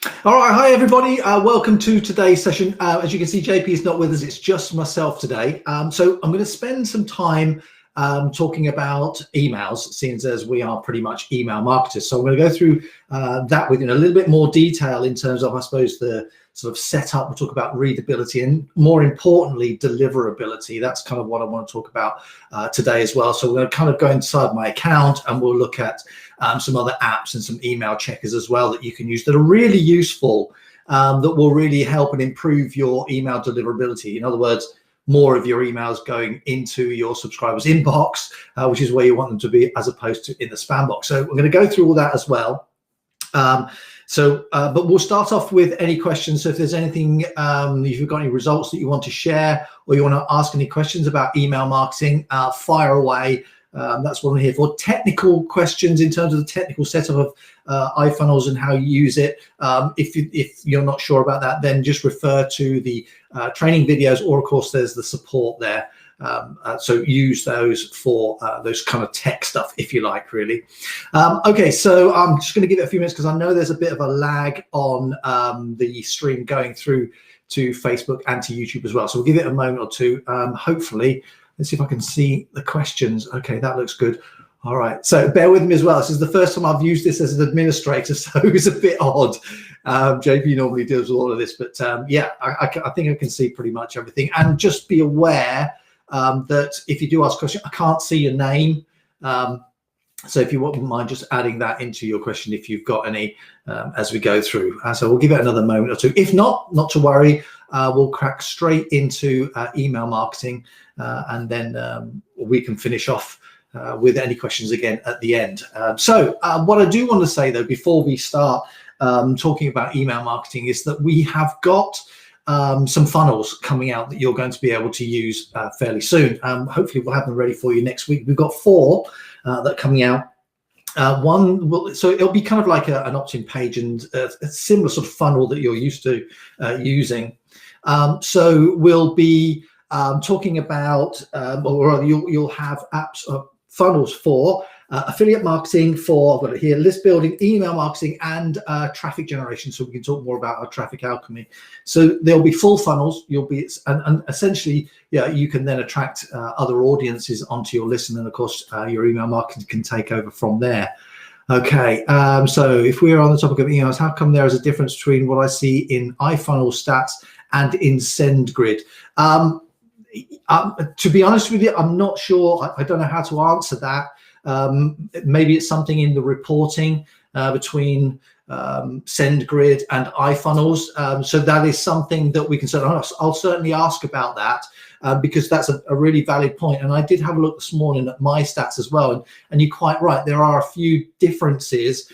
All right, hi everybody. Welcome to today's session. As you can see, JP is not with us. It's just myself today. So I'm going to spend some time talking about emails, seeing as we are pretty much email marketers. So I'm going to go through that with you in a little bit more detail in terms of, I suppose, the sort of setup. We'll talk about readability and, more importantly, deliverability. That's kind of what I want to talk about today as well. So we're going to kind of go inside my account and we'll look at some other apps and some email checkers as well that you can use that are really useful, that will really help and improve your email deliverability. In other words, more of your emails going into your subscribers' inbox, which is where you want them to be, as opposed to in the spam box. So we're going to go through all that as well. But we'll start off with any questions. So if there's anything, if you've got any results that you want to share, or you want to ask any questions about email marketing, fire away. That's what I'm here for. Technical questions in terms of the technical setup of iFunnels and how you use it. If you're not sure about that, then just refer to the training videos, or of course there's the support there. So use those for those kind of tech stuff, if you like, really. Okay, so I'm just going to give it a few minutes because I know there's a bit of a lag on the stream going through to Facebook and to YouTube as well. So we'll give it a moment or two. Hopefully, let's see if I can see the questions. Okay, that looks good. All right, so bear with me as well. This is the first time I've used this as an administrator, so it's a bit odd. JP normally deals with all of this, but yeah, I think I can see pretty much everything. And just be aware that if you do ask a question, I can't see your name. So if you wouldn't mind just adding that into your question, if you've got any, as we go through. So we'll give it another moment or two. If not to worry, we'll crack straight into email marketing, and then we can finish off with any questions again at the end. So what I do want to say, though, before we start talking about email marketing, is that we have got some funnels coming out that you're going to be able to use fairly soon. Hopefully we'll have them ready for you next week. We've got 4 that are coming out. So it'll be kind of like an opt-in page and a similar sort of funnel that you're used to using. So we'll be talking about, or you'll have apps, funnels for affiliate marketing, for, I've got it here, list building, email marketing, and traffic generation. So we can talk more about our traffic alchemy. So there'll be full funnels. You'll be, and essentially, yeah, you can then attract other audiences onto your list, and then of course your email marketing can take over from there. Okay, so if we're on the topic of emails, how come there is a difference between what I see in iFunnel stats and in SendGrid? To be honest with you, I'm not sure. I don't know how to answer that. Maybe it's something in the reporting between SendGrid and iFunnels. So that is something that we can certainly, I'll certainly ask about that, because that's a really valid point. And I did have a look this morning at my stats as well. And you're quite right. There are a few differences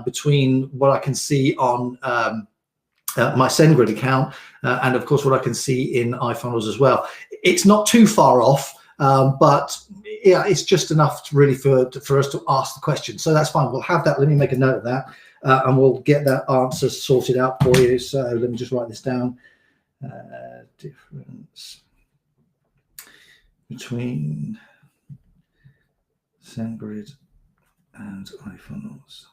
between what I can see on my SendGrid account and of course what I can see in iFunnels as well. It's not too far off, but yeah, it's just enough to really for us to ask the question. So that's fine. We'll have that. Let me make a note of that, and we'll get that answer sorted out for you. So let me just write this down. Difference between SendGrid and iFunnels.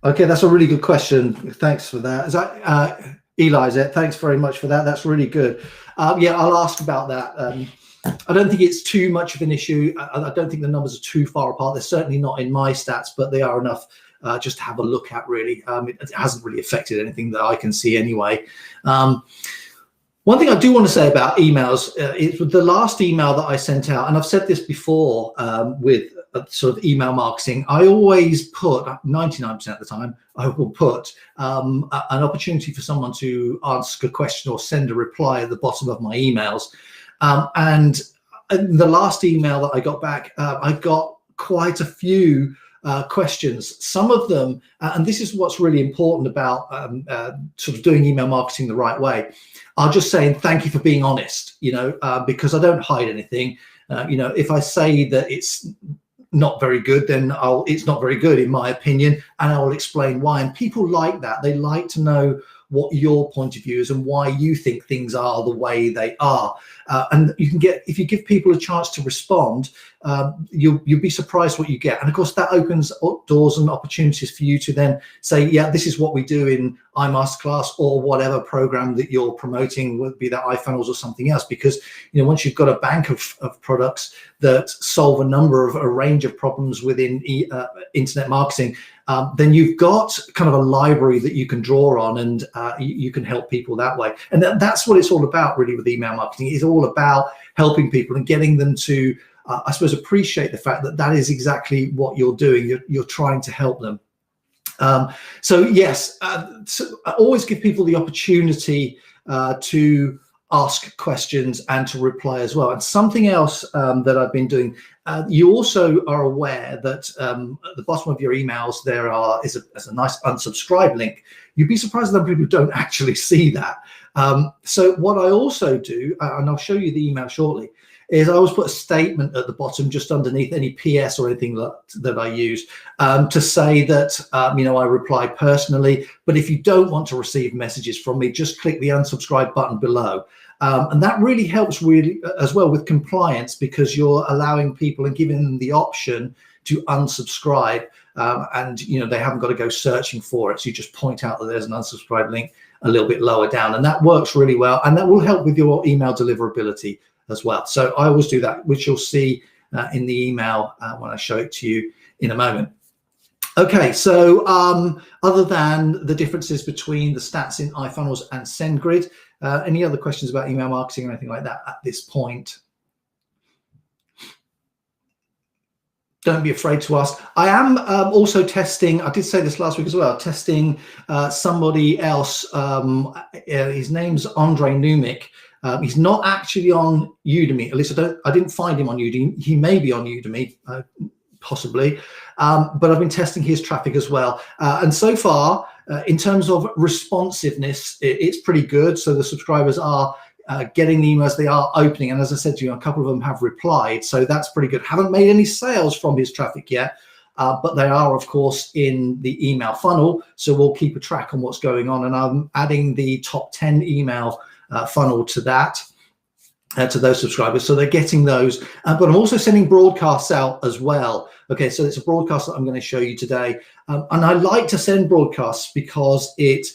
Okay, that's a really good question. Thanks for that. Is that Eli? Is it? Thanks very much for that. That's really good. Yeah, I'll ask about that. I don't think it's too much of an issue. I don't think the numbers are too far apart. They're certainly not in my stats, but they are enough just to have a look at, really. It hasn't really affected anything that I can see anyway. One thing I do want to say about emails is the last email that I sent out, and I've said this before with sort of email marketing, I always put, 99% of the time, I will put an opportunity for someone to ask a question or send a reply at the bottom of my emails. And the last email that I got back, I got quite a few questions. Some of them, and this is what's really important about sort of doing email marketing the right way, are just saying thank you for being honest, you know, because I don't hide anything. You know, if I say that it's not very good, then it's not very good in my opinion, and I will explain why. And people like that. They like to know what your point of view is and why you think things are the way they are. And you can get, if you give people a chance to respond, you'll be surprised what you get. And of course, that opens up doors and opportunities for you to then say, yeah, this is what we do in iMasterclass or whatever program that you're promoting, would be that iFunnels or something else. Because once you've got a bank of products that solve a range of problems within internet marketing, then you've got kind of a library that you can draw on, and you can help people that way. And that's what it's all about, really, with email marketing. It's all about helping people and getting them to, I suppose, appreciate the fact that that is exactly what you're doing. You're trying to help them. So yes, so I always give people the opportunity to ask questions and to reply as well. And something else that I've been doing, you also are aware that at the bottom of your emails there is a nice unsubscribe link. You'd be surprised that people don't actually see that. So what I also do, and I'll show you the email shortly, is I always put a statement at the bottom just underneath any PS or anything that I use to say that, I reply personally. But if you don't want to receive messages from me, just click the unsubscribe button below. And that really helps as well with compliance, because you're allowing people and giving them the option to unsubscribe, and they haven't got to go searching for it. So you just point out that there's an unsubscribe link a little bit lower down, and that works really well, and that will help with your email deliverability as well. So I always do that, which you'll see in the email when I show it to you in a moment. Okay, so other than the differences between the stats in iFunnels and SendGrid, any other questions about email marketing or anything like that at this point? Don't be afraid to ask. I am also testing, I did say this last week as well, testing somebody else. His name's Andre Numik. He's not actually on Udemy. At least I didn't find him on Udemy. He may be on Udemy, possibly. But I've been testing his traffic as well. And so far, in terms of responsiveness, it's pretty good. So the subscribers are getting the emails, they are opening. And as I said to you, a couple of them have replied. So that's pretty good. Haven't made any sales from his traffic yet, but they are, of course, in the email funnel. So we'll keep a track on what's going on. And I'm adding the top 10 email funnel to that, to those subscribers. So they're getting those. But I'm also sending broadcasts out as well. Okay, so it's a broadcast that I'm going to show you today. And I like to send broadcasts because it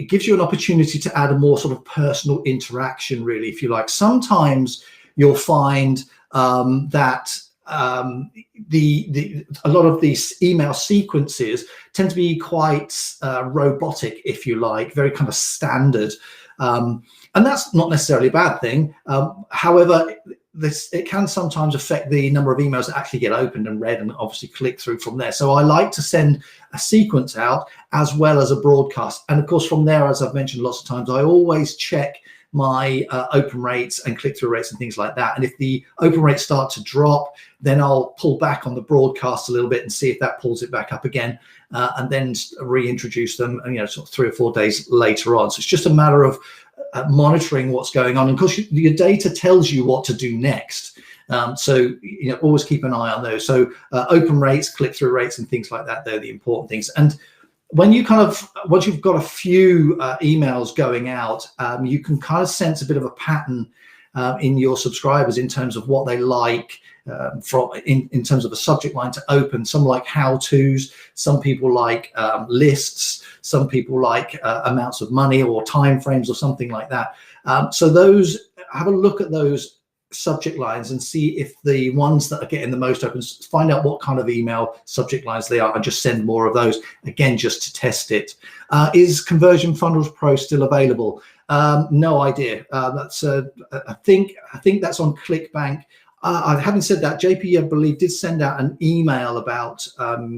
gives you an opportunity to add a more sort of personal interaction, really, if you like. Sometimes you'll find that a lot of these email sequences tend to be quite robotic, if you like, very kind of standard. And that's not necessarily a bad thing. However, it can sometimes affect the number of emails that actually get opened and read and obviously click through from there. So I like to send a sequence out as well as a broadcast. And of course, from there, as I've mentioned lots of times, I always check my open rates and click-through rates and things like that. And if the open rates start to drop, then I'll pull back on the broadcast a little bit and see if that pulls it back up again, and then reintroduce them, sort of 3 or 4 days later on. So it's just a matter of monitoring what's going on. And of course, your data tells you what to do next. So always keep an eye on those. So open rates, click-through rates, and things like that, they're the important things. And when you once you've got a few emails going out, you can kind of sense a bit of a pattern in your subscribers in terms of what they like, in terms of a subject line to open. Some like how-tos, some people like lists, some people like amounts of money or time frames or something like that. So have a look at those subject lines and see if the ones that are getting the most open, find out what kind of email subject lines they are and just send more of those, again, just to test it. Is Conversion Funnels Pro still available? No idea. I think that's on ClickBank. Having said that, JP, I believe, did send out an email about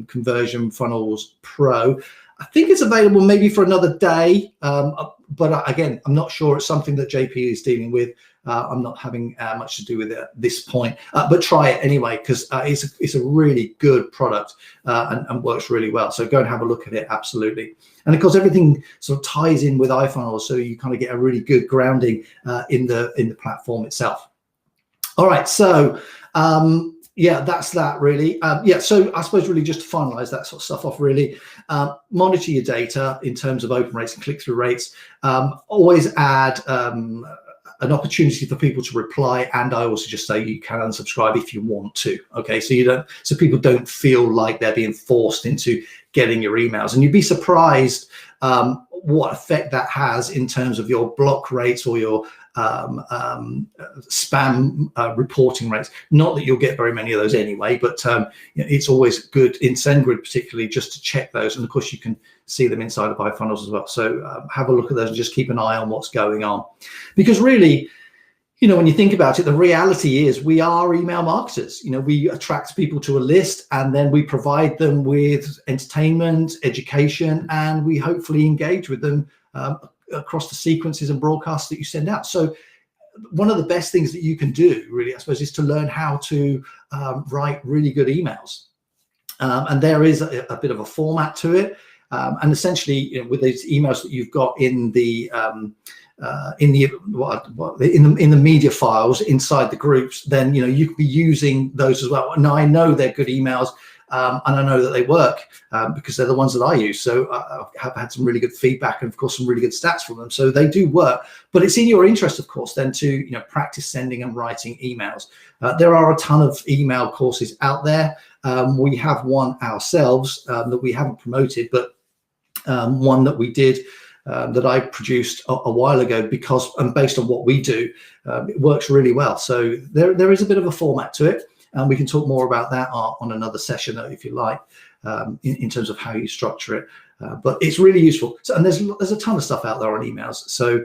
Conversion Funnels Pro. I think it's available maybe for another day, but again, I'm not sure. It's something that JP is dealing with. I'm not having much to do with it at this point, but try it anyway, because it's a really good product and works really well. So go and have a look at it, absolutely. And of course, everything sort of ties in with iFunnels, so you kind of get a really good grounding in the platform itself. All right, so yeah, that's that really. Yeah, so I suppose really just to finalize that sort of stuff off, really, monitor your data in terms of open rates and click-through rates. Always add an opportunity for people to reply, and I also just say you can unsubscribe if you want to. Okay, so people don't feel like they're being forced into getting your emails, and you'd be surprised what effect that has in terms of your block rates or your spam reporting rates. Not that you'll get very many of those anyway, but it's always good in SendGrid particularly just to check those, and of course you can see them inside of iFunnels as well. So have a look at those and just keep an eye on what's going on, because really, when you think about it, the reality is we are email marketers. We attract people to a list, and then we provide them with entertainment, education, and we hopefully engage with them across the sequences and broadcasts that you send out. So one of the best things that you can do, really, I suppose, is to learn how to write really good emails. And there is a bit of a format to it. And essentially, with these emails that you've got in the media files inside the groups, then you can be using those as well. And I know they're good emails, and I know that they work because they're the ones that I use. So I have had some really good feedback, and of course some really good stats from them. So they do work, but it's in your interest, of course, then to practice sending and writing emails. There are a ton of email courses out there. We have one ourselves that we haven't promoted, but one that we did. That I produced a while ago, and based on what we do, it works really well. So there is a bit of a format to it, and we can talk more about that on another session if you like, in terms of how you structure it. But it's really useful. So, and there's a ton of stuff out there on emails. So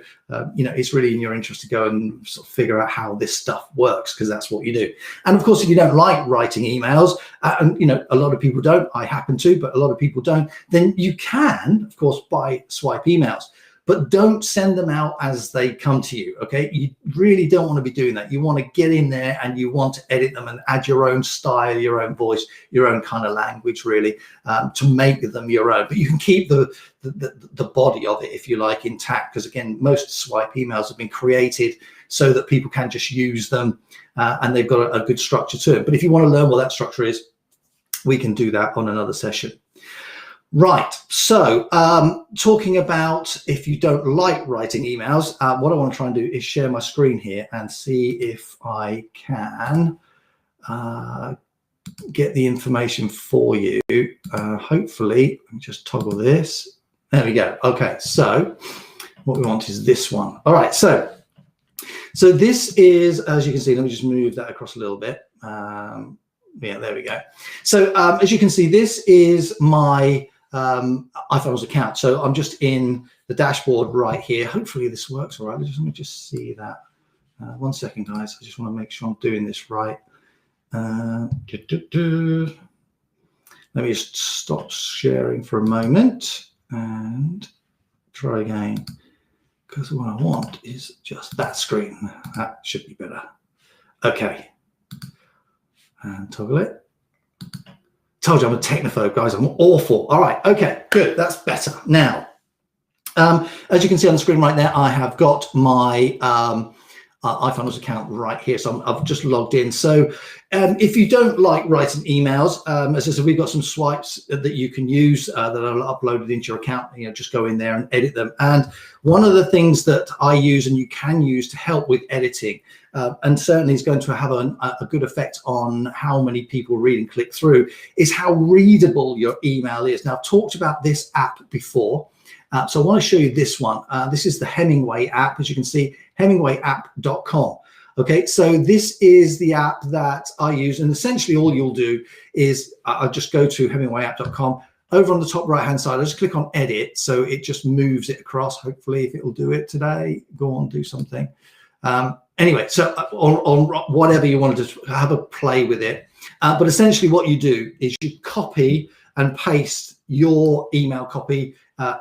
it's really in your interest to go and sort of figure out how this stuff works, because that's what you do. And of course, if you don't like writing emails, and a lot of people don't, I happen to, but a lot of people don't, then you can, of course, buy swipe emails. But don't send them out as they come to you, okay? You really don't want to be doing that. You want to get in there and you want to edit them and add your own style, your own voice, your own kind of language, really, to make them your own. But you can keep the body of it, if you like, intact, because again, most swipe emails have been created so that people can just use them, and they've got a good structure to it. But if you want to learn what that structure is, we can do that on another session. Right, so talking about if you don't like writing emails, what I want to try and do is share my screen here and see if I can get the information for you. Hopefully, let me just toggle this. There we go. Okay, so what we want is this one. All right, so this is, as you can see, let me just move that across a little bit. Yeah, there we go. So as you can see, this is my iFunnels account. So I'm just in the dashboard right here. Hopefully this works all right. Let me just see that. 1 second, guys. I just want to make sure I'm doing this right. Let me just stop sharing for a moment and try again, because what I want is just that screen. That should be better. Okay. And toggle it. Told you I'm a technophobe, guys. I'm awful. All right. Okay, good. That's better. Now, as you can see on the screen right there, I have got my iFunnels account right here. So I've just logged in. So if you don't like writing emails, as I said, we've got some swipes that you can use that are uploaded into your account. Just go in there and edit them. And one of the things that I use and you can use to help with editing, and certainly is going to have a good effect on how many people read and click through, is how readable your email is. Now, I've talked about this app before. So I want to show you this one. This is the Hemingway app, as you can see, hemingwayapp.com. Okay, so this is the app that I use, and essentially all you'll do is I'll just go to hemingwayapp.com. Over on the top right hand side, I just click on edit, so it just moves it across. Hopefully, if it will do it today, go on, do something. Anyway, so on whatever you want to just have a play with it. But essentially what you do is you copy and paste your email copy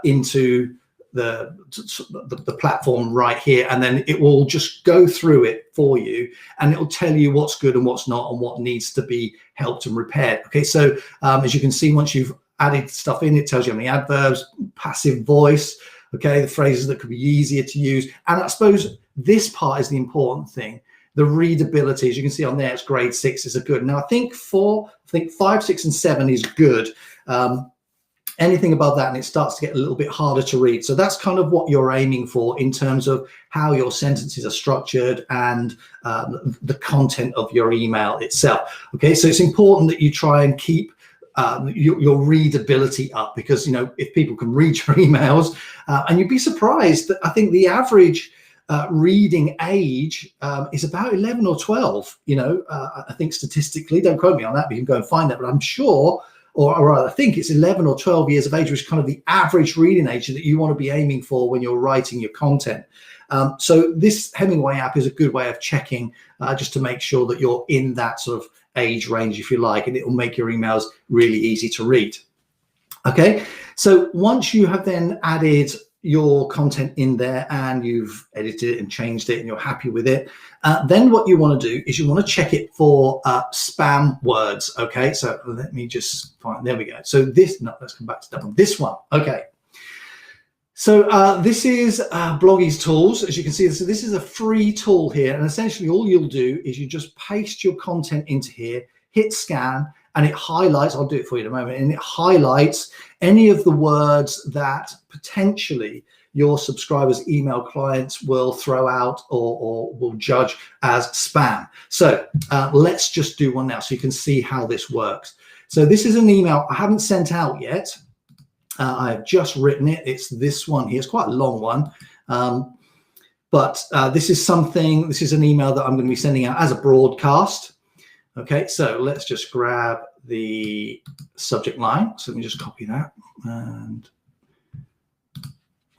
into the platform right here, and then it will just go through it for you, and it will tell you what's good and what's not and what needs to be helped and repaired. Okay, so as you can see, once you've added stuff in, it tells you how many adverbs, passive voice, okay, the phrases that could be easier to use. And I suppose this part is the important thing, the readability. As you can see on there, it's grade 6 is a good. Now I think 5, 6, and 7 is good. Anything above that and it starts to get a little bit harder to read. So that's kind of what you're aiming for in terms of how your sentences are structured and the content of your email itself. Okay, so it's important that you try and keep your readability up, because, you know, if people can read your emails, and you'd be surprised that I think the average reading age is about 11 or 12, you know, I think statistically, don't quote me on that, but you can go and find that, but I'm sure, or I think it's 11 or 12 years of age, which is kind of the average reading age that you want to be aiming for when you're writing your content. So this Hemingway app is a good way of checking just to make sure that you're in that sort of age range, if you like, and it will make your emails really easy to read. Okay, so once you have then added your content in there and you've edited it and changed it and you're happy with it, then what you want to do is you want to check it for spam words. Okay, so let me just find, there we go. So this, no, let's come back to that one, this one. Okay, so this is Bloggy's Tools. As you can see, so this is a free tool here, and essentially all you'll do is you just paste your content into here, hit scan, and it highlights, I'll do it for you in a moment, and it highlights any of the words that potentially your subscribers' email clients will throw out or will judge as spam. So let's just do one now so you can see how this works. So this is an email I haven't sent out yet. I have just written it. It's this one here. It's quite a long one. But this is an email that I'm going to be sending out as a broadcast. Okay, so let's just grab the subject line. So let me just copy that. And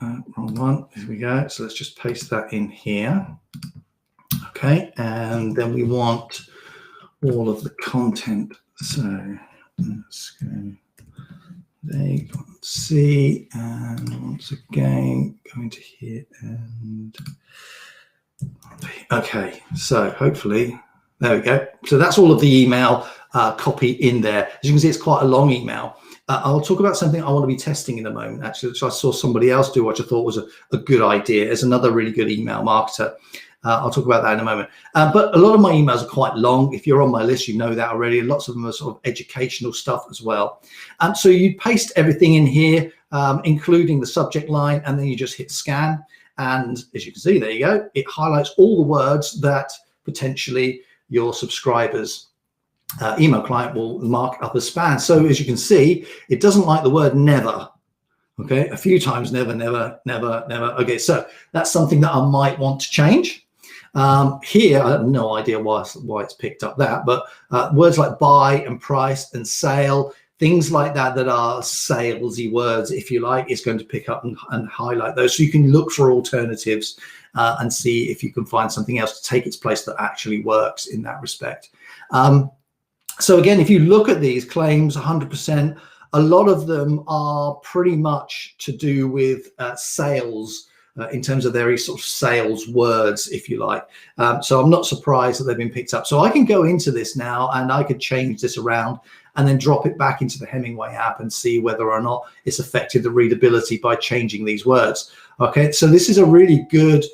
wrong one. Here we go. So let's just paste that in here. Okay, and then we want all of the content. So let's go. There, let's see, and once again, going to here and okay. So hopefully, there we go. So that's all of the email copy in there. As you can see, it's quite a long email. I'll talk about something I want to be testing in a moment, actually, which I saw somebody else do, which I thought was a good idea. There's another really good email marketer. I'll talk about that in a moment. But a lot of my emails are quite long. If you're on my list, you know that already. Lots of them are sort of educational stuff as well. So you paste everything in here, including the subject line, and then you just hit scan. And as you can see, there you go. It highlights all the words that potentially your subscribers' email client will mark up as spam. So as you can see, it doesn't like the word never. Okay, a few times, never, never, never, never. Okay, so that's something that I might want to change. Here, I have no idea why it's picked up that, but words like buy and price and sale, things like that that are salesy words, if you like, it's going to pick up and highlight those. So you can look for alternatives and see if you can find something else to take its place that actually works in that respect. So again, if you look at these claims, 100%, a lot of them are pretty much to do with sales in terms of their sort of sales words, if you like. So I'm not surprised that they've been picked up. So I can go into this now and I could change this around and then drop it back into the Hemingway app and see whether or not it's affected the readability by changing these words. Okay, so this is a really good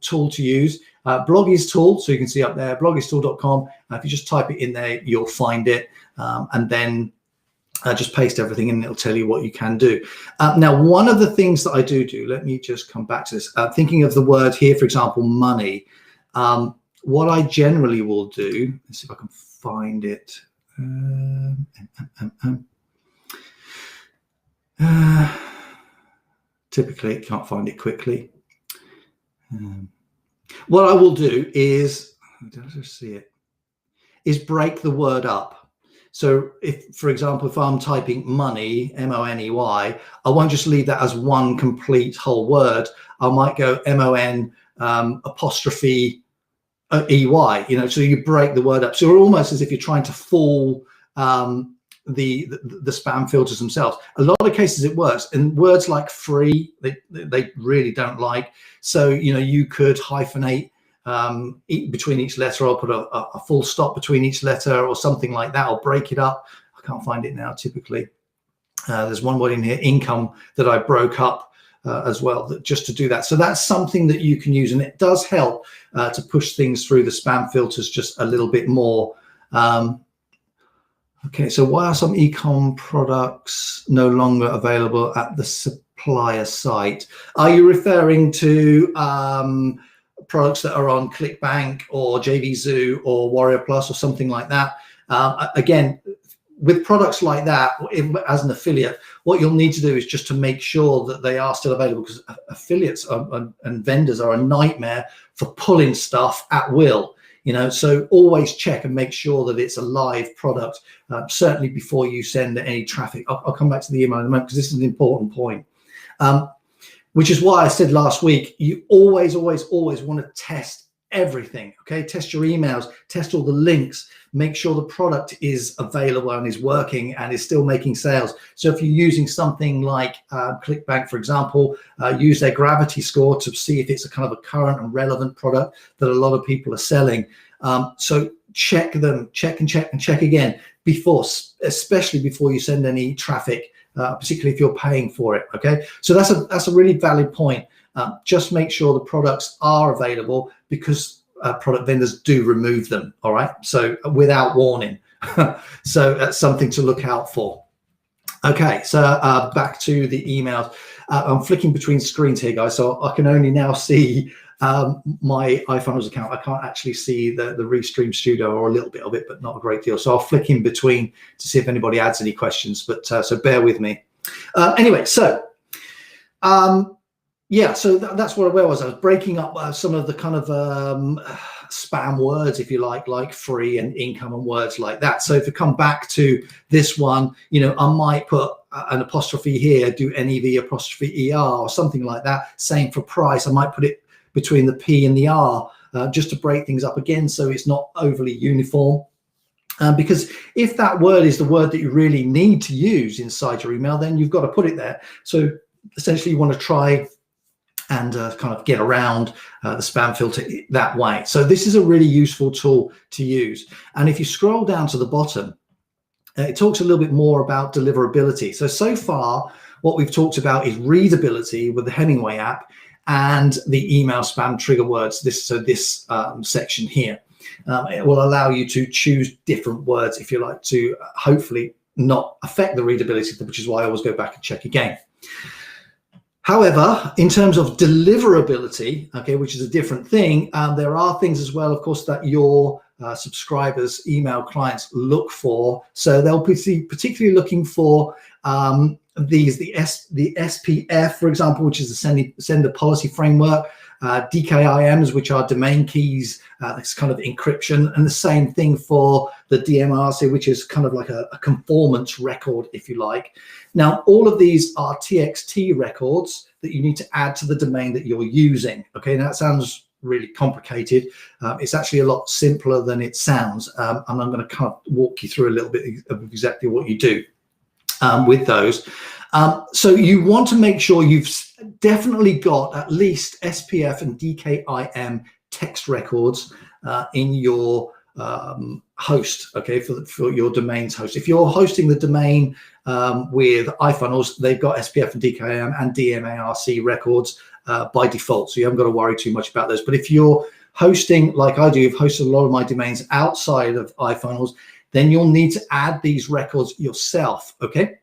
tool to use. Bloggy's Tool, so you can see up there, bloggystool.com. If you just type it in there, you'll find it. And then just paste everything in and it'll tell you what you can do. Now, one of the things that I do, let me just come back to this. Thinking of the word here, for example, money. What I generally will do, let's see if I can find it. Typically, can't find it quickly. What I will do is, did I just see it? Is break the word up. So if, for example, if I'm typing money, M-O-N-E-Y, I won't just leave that as one complete whole word. I might go M-O-N apostrophe E-Y, you know, so you break the word up. So it's almost as if you're trying to fool the spam filters themselves. A lot of cases it works, and words like free, they really don't like. So, you know, you could hyphenate between each letter, or put a full stop between each letter or something like that, or break it up. I can't find it now typically. There's one word in here, income, that I broke up as well, just to do that. So that's something that you can use, and it does help to push things through the spam filters just a little bit more. Okay, so why are some e-com products no longer available at the supplier site? Are you referring to products that are on ClickBank or JVZoo or Warrior Plus or something like that? Again, with products like that, as an affiliate, what you'll need to do is just to make sure that they are still available, because affiliates and vendors are a nightmare for pulling stuff at will. You know, so always check and make sure that it's a live product, certainly before you send any traffic. I'll come back to the email in a moment, because this is an important point, which is why I said last week, you always want to test everything. Okay, test your emails, test all the links, make sure the product is available and is working and is still making sales. So if you're using something like ClickBank, for example, use their gravity score to see if it's a kind of a current and relevant product that a lot of people are selling. So check them, check again before, especially before you send any traffic, particularly if you're paying for it. Okay, so that's a really valid point. Just make sure the products are available, because product vendors do remove them. All right, so without warning. So that's something to look out for. Okay, so back to the emails. I'm flicking between screens here, guys, so I can only now see my iFunnels account. I can't actually see the Restream Studio, or a little bit of it, but not a great deal. So I'll flick in between to see if anybody adds any questions, but so bear with me. Anyway, so yeah, so that's where I was. I was breaking up some of the kind of spam words, if you like free and income and words like that. So if you come back to this one, you know, I might put an apostrophe here, do NEV apostrophe ER or something like that. Same for price. I might put it between the P and the R, just to break things up again, so it's not overly uniform. Because if that word is the word that you really need to use inside your email, then you've got to put it there. So essentially you want to try and kind of get around the spam filter that way. So this is a really useful tool to use. And if you scroll down to the bottom, it talks a little bit more about deliverability. So far, what we've talked about is readability with the Hemingway app and the email spam trigger words. This section here, it will allow you to choose different words, if you like, to hopefully not affect the readability, which is why I always go back and check again. However, in terms of deliverability, okay, which is a different thing, there are things as well, of course, that your subscribers, email clients look for. So they'll be particularly looking for the SPF, for example, which is the sender policy framework, DKIMs, which are domain keys, it's kind of encryption, and the same thing for the DMRC, which is kind of like a conformance record, if you like. Now, all of these are TXT records that you need to add to the domain that you're using. Okay, now that sounds really complicated. It's actually a lot simpler than it sounds, and I'm going to kind of walk you through a little bit of exactly what you do with those. So you want to make sure you've definitely got at least SPF and DKIM text records in your host, okay, for your domain's host. If you're hosting the domain with iFunnels, they've got SPF and DKIM and DMARC records by default, so you haven't got to worry too much about those. But if you're hosting, like I do, you've hosted a lot of my domains outside of iFunnels, then you'll need to add these records yourself, okay?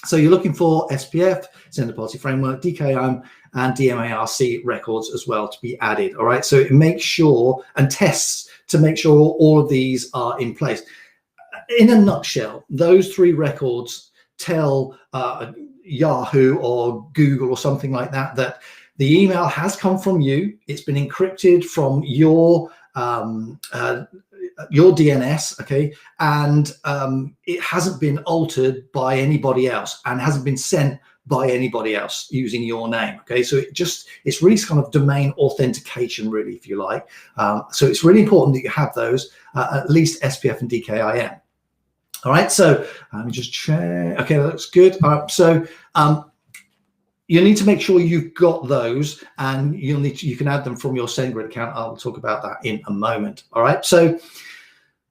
So you're looking for SPF, Sender Policy Framework, DKIM, and DMARC records as well to be added, all right? So make sure, and tests to make sure all of these are in place. In a nutshell, those three records tell Yahoo or Google or something like that, that the email has come from you, it's been encrypted from your DNS, okay, and it hasn't been altered by anybody else and hasn't been sent by anybody else using your name, okay? So it's really kind of domain authentication, really, if you like. So it's really important that you have those, at least SPF and DKIM. All right, so let me just check. Okay, that looks good. All right, so you need to make sure you've got those, and you can add them from your SendGrid account. I'll talk about that in a moment. All right, so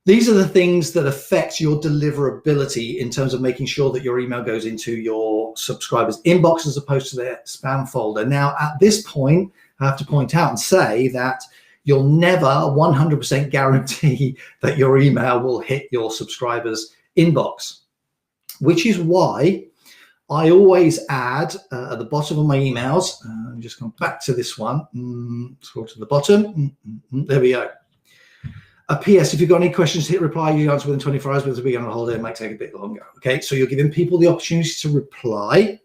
these are the things that affect your deliverability in terms of making sure that your email goes into your subscribers' inbox as opposed to their spam folder. Now, at this point, I have to point out and say that you'll never 100% guarantee that your email will hit your subscribers' inbox, which is why I always add at the bottom of my emails. I'm just going back to this one. Scroll to the bottom. There we go. A PS, if you've got any questions, hit reply. You answer within 24 hours, because we're on holiday, it might take a bit longer. Okay, so you're giving people the opportunity to reply.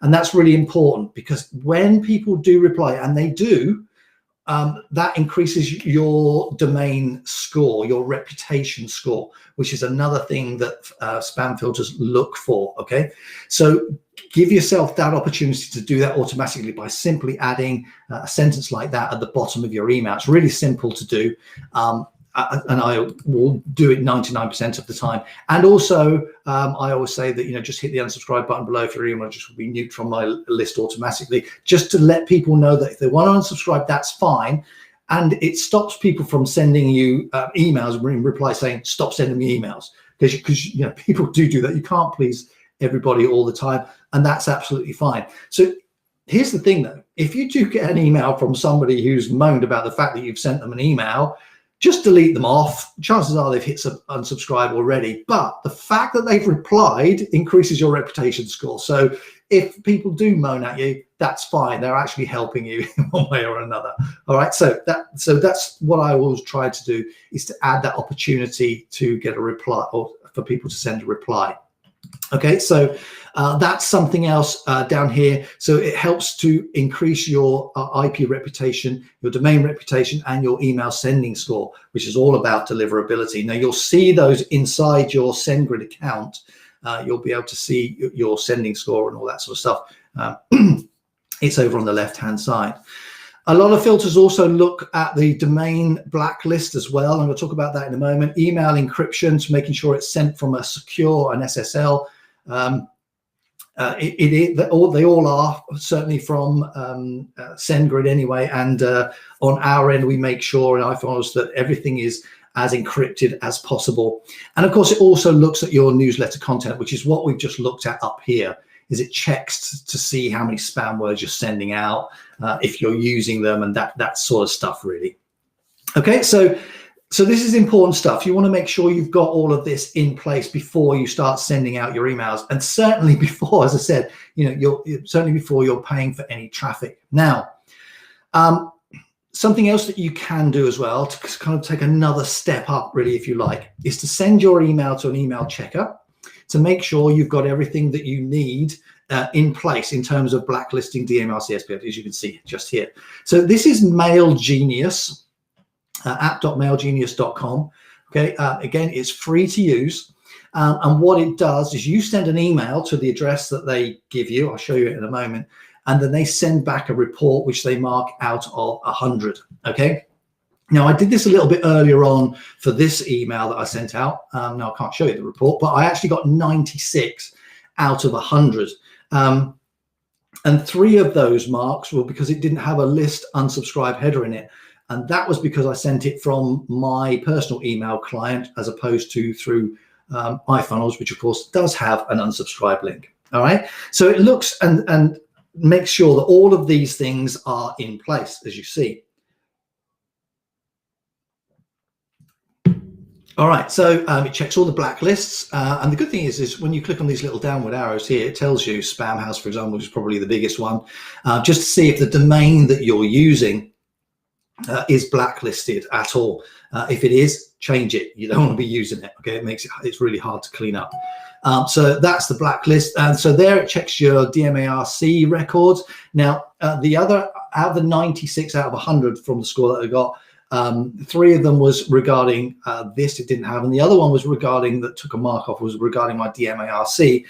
And that's really important, because when people do reply, and they do, that increases your domain score, your reputation score, which is another thing that spam filters look for. Okay, so give yourself that opportunity to do that automatically by simply adding a sentence like that at the bottom of your email. It's really simple to do. And I will do it 99% of the time. And also, I always say that, just hit the unsubscribe button below if your email just will be nuked from my list automatically, just to let people know that if they want to unsubscribe, that's fine. And it stops people from sending you emails in reply saying, stop sending me emails, because people do that. You can't please everybody all the time, and that's absolutely fine. So here's the thing, though. If you do get an email from somebody who's moaned about the fact that you've sent them an email, just delete them off. Chances are they've hit unsubscribe already, but the fact that they've replied increases your reputation score. So if people do moan at you, that's fine. They're actually helping you in one way or another. All right. So that's what I always try to do, is to add that opportunity to get a reply, or for people to send a reply. Okay, so that's something else down here. So it helps to increase your IP reputation, your domain reputation, and your email sending score, which is all about deliverability. Now, you'll see those inside your SendGrid account. You'll be able to see your sending score and all that sort of stuff. It's over on the left-hand side. A lot of filters also look at the domain blacklist as well. I'm going to talk about that in a moment. Email encryption, so making sure it's sent from a secure, an SSL. They all are, certainly from SendGrid anyway. And on our end, we make sure in iFiles that everything is as encrypted as possible. And of course, it also looks at your newsletter content, which is what we've just looked at up here. Is it checks to see how many spam words you're sending out, if you're using them, and that sort of stuff, really. Okay, so this is important stuff. You want to make sure you've got all of this in place before you start sending out your emails, and certainly before, as I said, certainly before you're paying for any traffic. Now, something else that you can do as well to kind of take another step up, really, if you like, is to send your email to an email checker to make sure you've got everything that you need in place in terms of blacklisting DMRC SPF, as you can see just here. So this is MailGenius, app.mailgenius.com. Okay, again, it's free to use. And what it does is you send an email to the address that they give you. I'll show you it in a moment. And then they send back a report, which they mark out of 100. Okay. Now, I did this a little bit earlier on for this email that I sent out. Now, I can't show you the report, but I actually got 96 out of 100. And 3 of those marks were because it didn't have a list unsubscribe header in it. And that was because I sent it from my personal email client as opposed to through iFunnels, which, of course, does have an unsubscribe link. All right. So it looks and makes sure that all of these things are in place, as you see. All right, so it checks all the blacklists. And the good thing is when you click on these little downward arrows here, it tells you Spamhaus, for example, which is probably the biggest one, just to see if the domain that you're using is blacklisted at all. If it is, change it. You don't want to be using it. Okay, it's really hard to clean up. So that's the blacklist. And so there it checks your DMARC records. Now, the other, out of the 96 out of 100 from the score that I got, 3 of them was regarding this, it didn't have, and the other one was regarding, that took a mark off, was regarding my DMARC,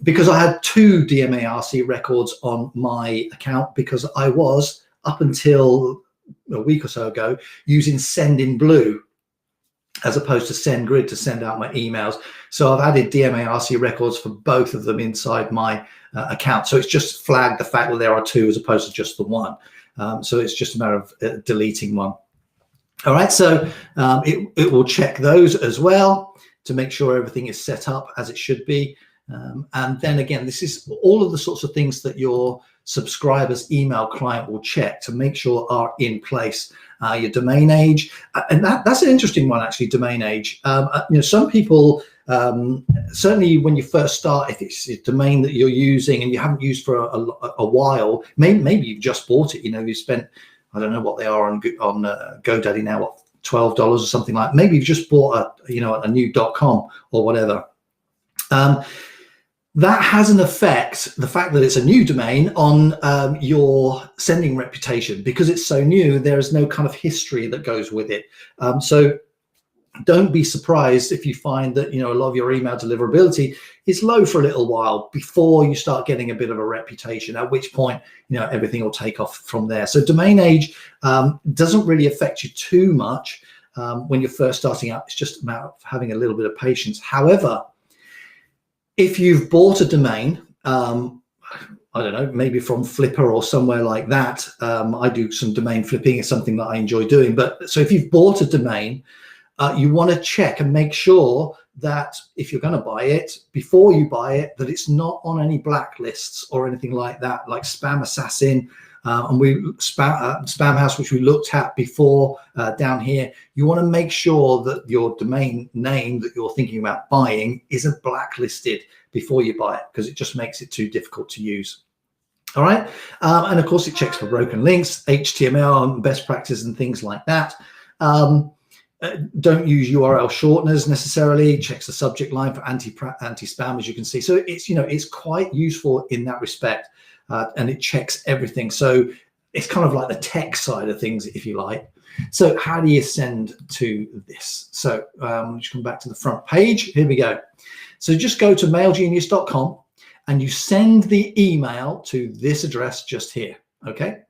because I had 2 DMARC records on my account, because I was, up until a week or so ago, using Sendinblue as opposed to SendGrid to send out my emails. So I've added DMARC records for both of them inside my account. So it's just flagged the fact that there are 2 as opposed to just the 1. So it's just a matter of deleting one. All right, so it will check those as well to make sure everything is set up as it should be. And then again, this is all of the sorts of things that your subscribers email client will check to make sure are in place. Your domain age, and that's an interesting one actually, domain age. Some people, certainly when you first start, if it's a domain that you're using and you haven't used for a while, maybe you've just bought it, you spent, I don't know what they are on GoDaddy now, what, $12 or something like that. Maybe you've just bought a new .com or whatever. That has an effect, the fact that it's a new domain, on your sending reputation. Because it's so new, there is no kind of history that goes with it. So don't be surprised if you find that a lot of your email deliverability is low for a little while before you start getting a bit of a reputation, at which point everything will take off from there. So domain age doesn't really affect you too much when you're first starting out. It's just about having a little bit of patience. However, if you've bought a domain, I don't know, maybe from Flipper or somewhere like that. I do some domain flipping. It's something that I enjoy doing. But so if you've bought a domain, you want to check and make sure that if you're going to buy it, before you buy it, that it's not on any blacklists or anything like that, like Spam Assassin and Spamhaus, which we looked at before down here. You want to make sure that your domain name that you're thinking about buying isn't blacklisted before you buy it, because it just makes it too difficult to use. All right. And of course, it checks for broken links, HTML, and best practices and things like that. Don't use URL shorteners necessarily. Checks the subject line for anti-spam, as you can see. So it's it's quite useful in that respect, and it checks everything. So it's kind of like the tech side of things, if you like. So how do you send to this? So just come back to the front page. Here we go. So just go to mailgenius.com and you send the email to this address just here. Okay.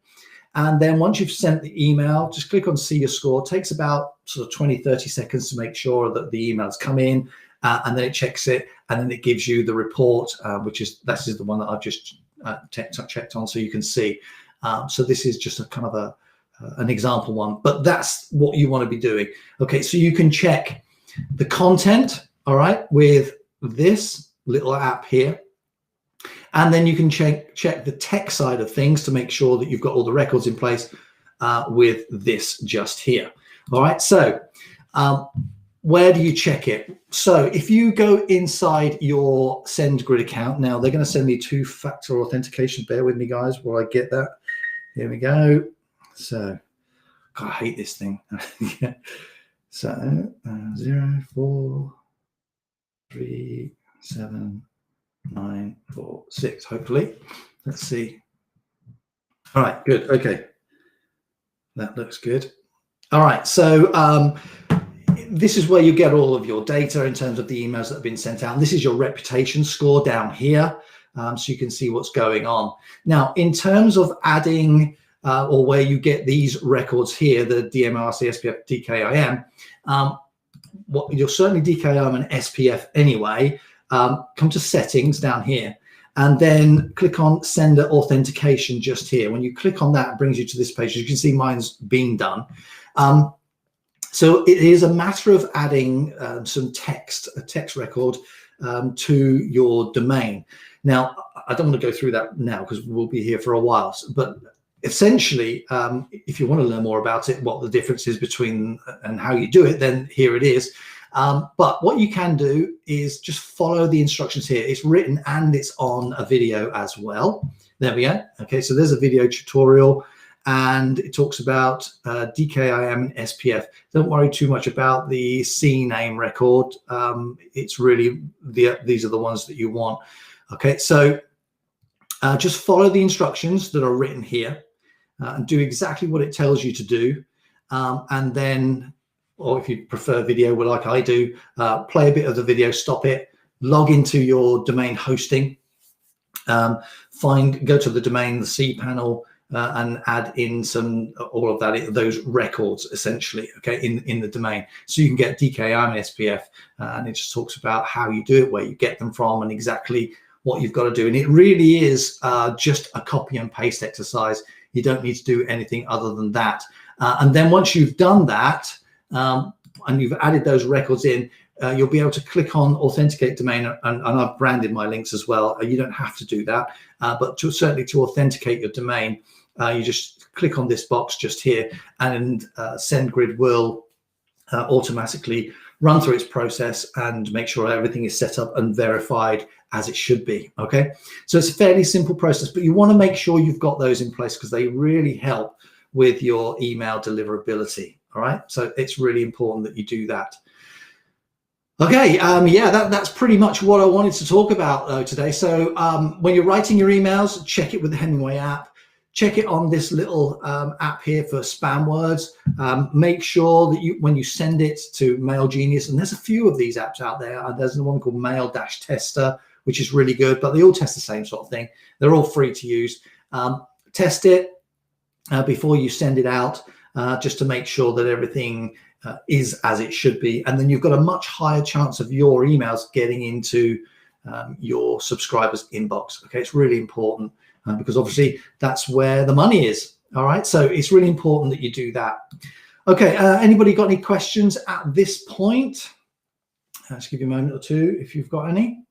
And then once you've sent the email, just click on see your score. It takes about sort of 20-30 seconds to make sure that the email's come in, and then it checks it, and then it gives you the report, this is the one that I've just checked on, so you can see. So this is just a kind of an example one, but that's what you want to be doing. Okay, so you can check the content, all right, with this little app here. And then you can check the tech side of things to make sure that you've got all the records in place with this just here. All right, so where do you check it? So if you go inside your SendGrid account, now they're going to send me two-factor authentication. Bear with me, guys, while I get that. Here we go. So, God, I hate this thing. Yeah. So 0, 4, 3, 7, 9, 4, 6, hopefully. Let's see. All right, good. Okay. That looks good. All right. So this is where you get all of your data in terms of the emails that have been sent out. And this is your reputation score down here. So you can see what's going on. Now, in terms of adding or where you get these records here, the DMRC, SPF, DKIM, you're certainly DKIM and SPF anyway. Come to settings down here and then click on sender authentication just here. When you click on that, it brings you to this page. As you can see, mine's been done. So it is a matter of adding some text, a text record to your domain. Now, I don't want to go through that now because we'll be here for a while, but essentially, if you want to learn more about it, what the difference is between and how you do it, then here it is. But what you can do is just follow the instructions here. It's written and it's on a video as well. There we go. Okay, so there's a video tutorial and it talks about DKIM and SPF. Don't worry too much about the CNAME record. It's really, these are the ones that you want. Okay, so just follow the instructions that are written here and do exactly what it tells you to do. And then, or if you prefer video, well, like I do, play a bit of the video, stop it, log into your domain hosting, go to the domain, the cPanel, and add in all of that, those records essentially, okay, in the domain. So you can get DKIM and SPF, and it just talks about how you do it, where you get them from, and exactly what you've got to do. And it really is just a copy and paste exercise. You don't need to do anything other than that. And then once you've done that, and you've added those records in, you'll be able to click on authenticate domain, and I've branded my links as well. You don't have to do that, but certainly to authenticate your domain, you just click on this box just here, and SendGrid will automatically run through its process and make sure everything is set up and verified as it should be. Okay, so it's a fairly simple process, but you want to make sure you've got those in place because they really help with your email deliverability. All right, so it's really important that you do that. Okay, yeah, that's pretty much what I wanted to talk about today. So when you're writing your emails, check it with the Hemingway app. Check it on this little app here for spam words. Make sure that when you send it to MailGenius, and there's a few of these apps out there. There's one called Mail-Tester, which is really good, but they all test the same sort of thing. They're all free to use. Test it before you send it out, just to make sure that everything is as it should be. And then you've got a much higher chance of your emails getting into your subscribers' inbox. Okay, it's really important. Because obviously that's where the money is. All right, so it's really important that you do that. Okay, anybody got any questions at this point? Let's give you a moment or two if you've got any.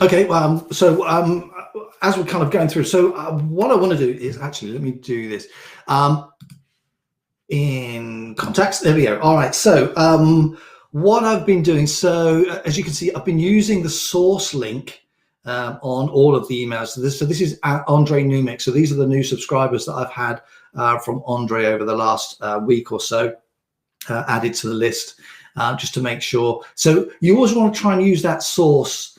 Okay, as we're kind of going through, so what I want to do is actually, let me do this. In contacts, there we go. All right, so what I've been doing, so as you can see, I've been using the source link on all of the emails. So this is Andre Numix. So these are the new subscribers that I've had from Andre over the last week or so, added to the list, just to make sure. So you always want to try and use that source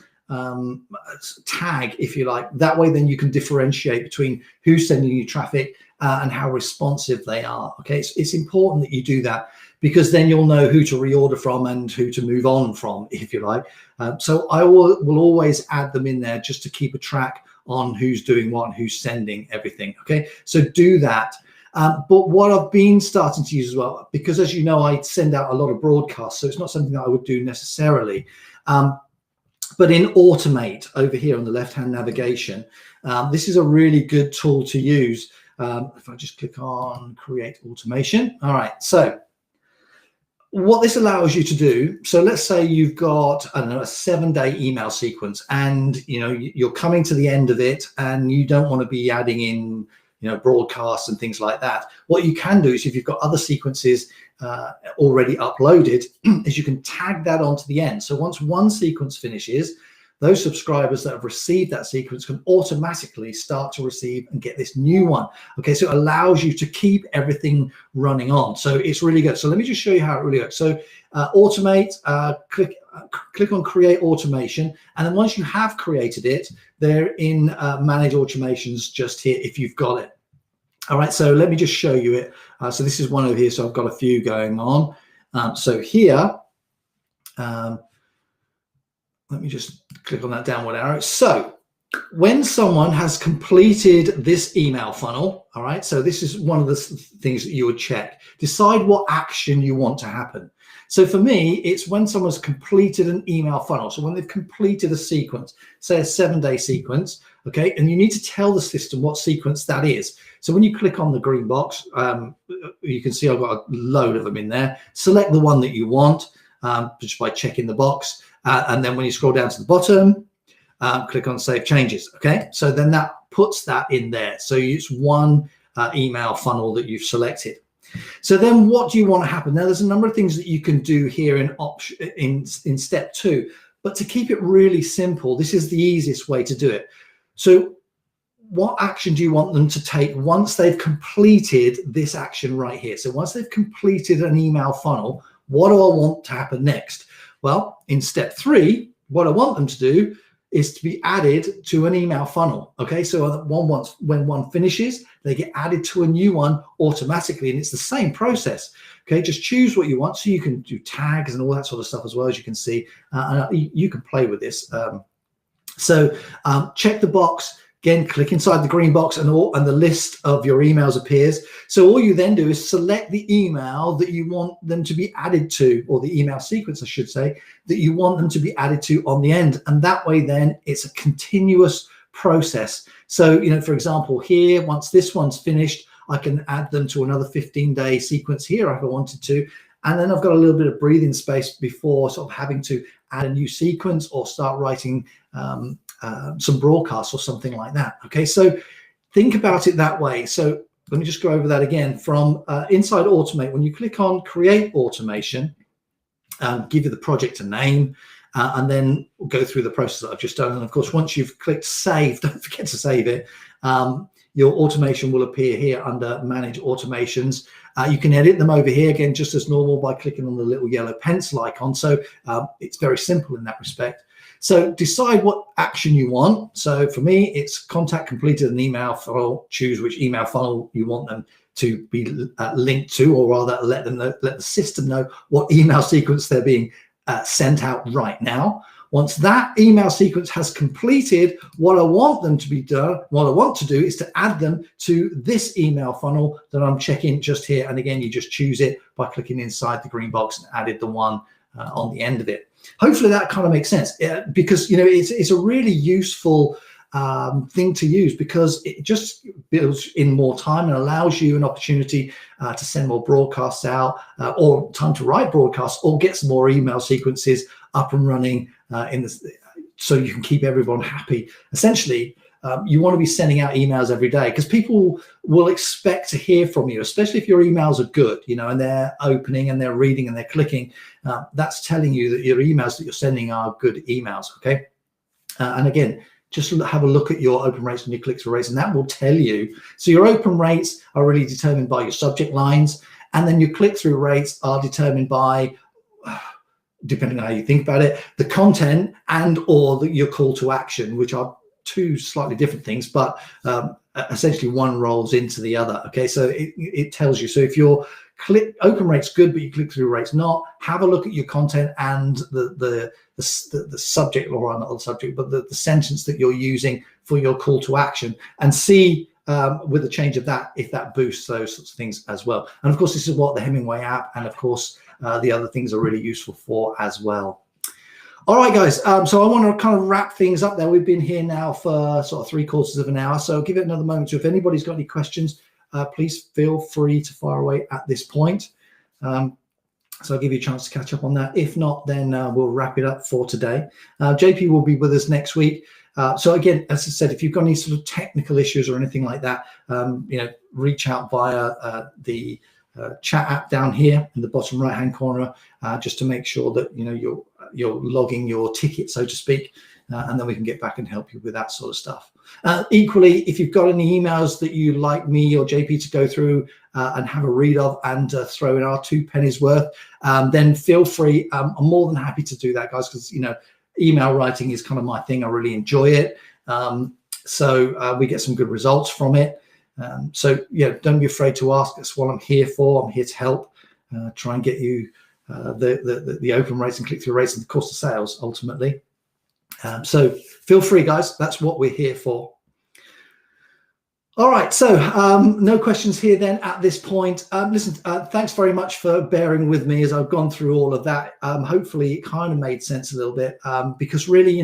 tag, if you like. That way then you can differentiate between who's sending you traffic and how responsive they are. Okay, it's important that you do that, because then you'll know who to reorder from and who to move on from, if you like. So I will always add them in there just to keep a track on who's doing what and who's sending everything. Okay, so do that. But what I've been starting to use as well, because as you know, I send out a lot of broadcasts, so it's not something that I would do necessarily. But in Automate over here on the left-hand navigation, this is a really good tool to use. If I just click on Create Automation. All right, so what this allows you to do, so let's say you've got, I don't know, a 7-day email sequence, and you're coming to the end of it and you don't want to be adding in broadcasts and things like that. What you can do is, if you've got other sequences already uploaded, is you can tag that onto the end. So once one sequence finishes, those subscribers that have received that sequence can automatically start to receive and get this new one. Okay, so it allows you to keep everything running on. So it's really good. So let me just show you how it really works. So Automate, click on Create Automation, and then once you have created it, they're in Manage Automations just here if you've got it. All right, so let me just show you it. So this is one over here, so I've got a few going on. So here, let me just click on that downward arrow. So when someone has completed this email funnel, all right, so this is one of the things that you would check. Decide what action you want to happen. So for me, it's when someone's completed an email funnel. So when they've completed a sequence, say a 7-day sequence, okay, and you need to tell the system what sequence that is. So when you click on the green box, you can see I've got a load of them in there. Select the one that you want just by checking the box. And then when you scroll down to the bottom, click on Save Changes, okay? So then that puts that in there. So it's one email funnel that you've selected. So then what do you want to happen? Now, there's a number of things that you can do here in step 2, but to keep it really simple, this is the easiest way to do it. So what action do you want them to take once they've completed this action right here? So once they've completed an email funnel, what do I want to happen next? Well, in step 3, what I want them to do is to be added to an email funnel. Okay, so when one finishes, they get added to a new one automatically, and it's the same process. Okay, just choose what you want. So you can do tags and all that sort of stuff as well, as you can see, and you can play with this. So check the box, Again, click inside the green box and the list of your emails appears. So all you then do is select the email that you want them to be added to, or the email sequence, I should say, that you want them to be added to on the end. And that way then it's a continuous process. So, for example, here, once this one's finished, I can add them to another 15-day sequence here if I wanted to. And then I've got a little bit of breathing space before sort of having to add a new sequence or start writing some broadcasts or something like that. Okay, so think about it that way. So let me just go over that again. From inside Automate, when you click on Create Automation, give you the project a name, and then go through the process that I've just done. And of course, once you've clicked Save, don't forget to save it. Your automation will appear here under Manage Automations. You can edit them over here again, just as normal, by clicking on the little yellow pencil icon. So it's very simple in that respect. So decide what action you want. So for me, it's contact completed an email funnel. Choose which email funnel you want them to be linked to, or rather let the system know what email sequence they're being sent out right now. Once that email sequence has completed, what I want to do is to add them to this email funnel that I'm checking just here. And again, you just choose it by clicking inside the green box and added the one on the end of it. Hopefully that kind of makes sense, because it's a really useful thing to use, because it just builds in more time and allows you an opportunity to send more broadcasts out, or time to write broadcasts, or get some more email sequences up and running so you can keep everyone happy. Essentially, you want to be sending out emails every day, because people will expect to hear from you, especially if your emails are good, and they're opening and they're reading and they're clicking. That's telling you that your emails that you're sending are good emails. Okay, and again, just have a look at your open rates and your click-through rates, and that will tell you. So your open rates are really determined by your subject lines, and then your click-through rates are determined by, depending on how you think about it, the content and or your call to action, which are two slightly different things, but essentially one rolls into the other. Okay, so it tells you. So if your open rate's good but your click-through rate's not, have a look at your content and the subject, or not the subject, but the sentence that you're using for your call to action, and see with the change of that if that boosts those sorts of things as well. And of course, this is what the Hemingway app and of course the other things are really useful for as well. All right, guys. So I want to kind of wrap things up there. We've been here now for sort of 3/4 of an hour. So give it another moment. So if anybody's got any questions, please feel free to fire away at this point. So I'll give you a chance to catch up on that. If not, then we'll wrap it up for today. JP will be with us next week. So again, as I said, if you've got any sort of technical issues or anything like that, reach out via the chat app down here in the bottom right hand corner, just to make sure that you're logging your ticket, so to speak, and then we can get back and help you with that sort of stuff. Equally, if you've got any emails that you'd like me or JP to go through and have a read of and throw in our 2 pennies worth, then feel free. I'm more than happy to do that, guys, because email writing is kind of my thing. I really enjoy it. So we get some good results from it. So don't be afraid to ask. That's what I'm here for. I'm here to help try and get you the open rates and click-through rates and the cost of sales ultimately. So feel free, guys. That's what we're here for. All right, so no questions here then at this point. Listen, thanks very much for bearing with me as I've gone through all of that. Hopefully it kind of made sense a little bit, because really,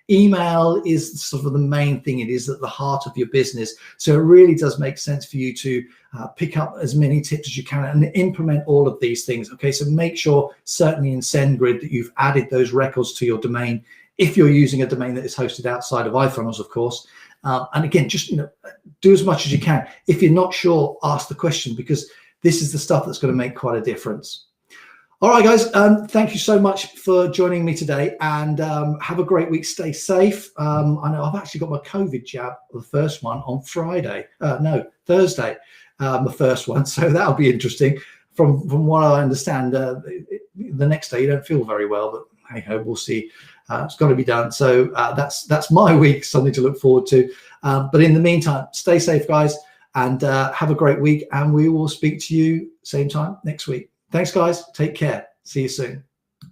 email is sort of the main thing. It is at the heart of your business. So it really does make sense for you to pick up as many tips as you can and implement all of these things. Okay, so make sure certainly in SendGrid that you've added those records to your domain, if you're using a domain that is hosted outside of iFunnels, of course. And again, just do as much as you can. If you're not sure, ask the question, because this is the stuff that's going to make quite a difference. All right, guys, thank you so much for joining me today, and have a great week. Stay safe. I know I've actually got my COVID jab, the first one, on Thursday, the first one. So that'll be interesting. From what I understand, the next day you don't feel very well, but hey ho, we'll see. It's got to be done. So that's my week, something to look forward to. But in the meantime, stay safe, guys, and have a great week. And we will speak to you same time next week. Thanks, guys. Take care. See you soon.